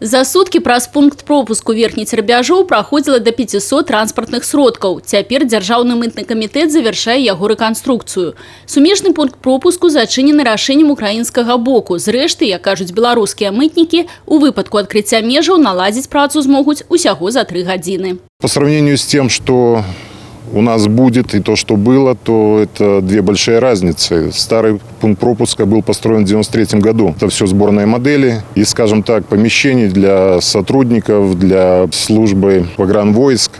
За сутки праз пункт пропуску Верхний Цербяжоў праходзіла до 500 транспартных сродкаў. Цяпер Дзяржаўны мытны камітэт завяршае яго рэканструкцыю. Сумежны пункт пропуску зачынены рашэннем украінскага боку. Зрэшты, як кажуць беларускія мытнікі, у выпадку адкрыцця межаў наладзіць працу змогуць усяго за 3 гадзіны. По сравнению с тем, что у нас будет и то, что было, то это две большие разницы. Старый пункт пропуска был построен в 1993 году. Это все сборные модели и, скажем так, помещений для сотрудников, для службы погранвойск,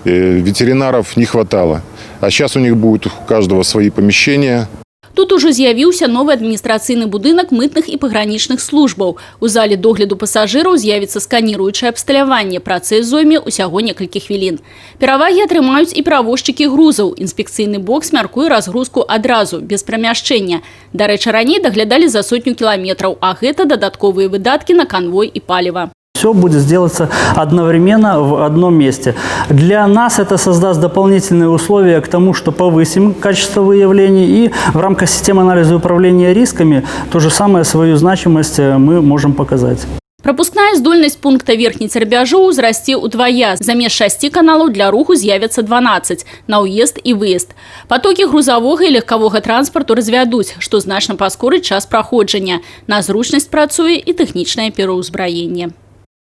ветеринаров не хватало. А сейчас у них будет у каждого свои помещения. Тут ужо з'явіўся новы адміністрацыйны будынак мытных і пагранічных службаў. У зале догляду пасажыраў з'явіцца сканіруючае абсталяванне. Працэс зойме усяго некалькі хвілін. Перавагі атрымаюць і перавозчыкі грузаў. Інспекцыйны бокс мяркуе разгрузку адразу, без прамяшчэння. Дарэчы, раней даглядалі за 100 кіламетраў, а гэта дадатковыя выдаткі на канвой і паліва. Все будет сделаться одновременно в одном месте. Для нас это создаст дополнительные условия к тому, что повысим качество выявлений, и в рамках системы анализа и управления рисками то же самое, свою значимость мы можем показать. Пропускная здольнасць пункта Верхний Цербяжоў узрасце ўдвая. Замест 6 каналаў для руху з'явяцца 12 на ўезд і выезд. Потокі грузавога і легкавога транспарту развядуць, што значна паскорыць час праходжання. На зручнасць працуе і тэхнічнае пераўзбраенне.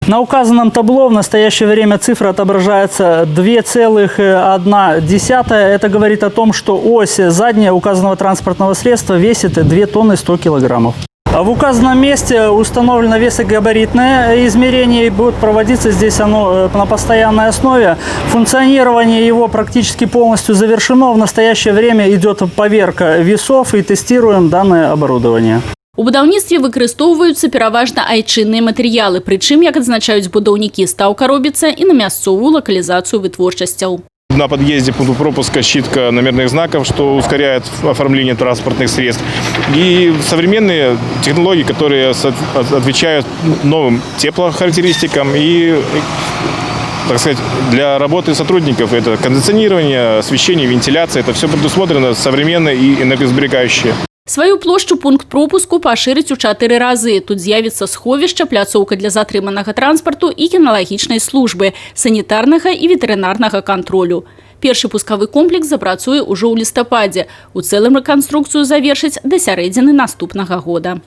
На указанном табло в настоящее время цифра отображается 2,1. Это говорит о том, что ось задняя указанного транспортного средства весит 2 тонны 100 килограммов. В указанном месте установлено весогабаритное измерение и будет проводиться здесь оно на постоянной основе. Функционирование его практически полностью завершено. В настоящее время идет поверка весов и тестируем данное оборудование. У будаўніцтве выкарыстоўваюцца пераважна айчынныя матэрыялы, прычым, як адзначаюць будаўнікі, стаўка робіцца і на мясцовую лакалізацыю вытворчасцяў. На подъезде пункта пропуска щитка номерных знаков, что ускоряет оформление транспортных средств. И современные технологии, которые отвечают новым теплохарактеристикам и, так сказать, для работы сотрудников. Это кондиционирование, освещение, вентиляция. Это все предусмотрено современно и энергосберегающее. Сваю плошчу пункт пропуску пашырыць у 4 разы. Тут з'явіцца сховішча, пляцоўка для затрыманага транспарту і кіналагічнай службы, санітарнага і ветэрынарнага кантролю. Першы пускавы комплекс запрацуе ўжо ў лістападзе. У цэлым рэканструкцыю завершыць да сярэдзіны наступнага года.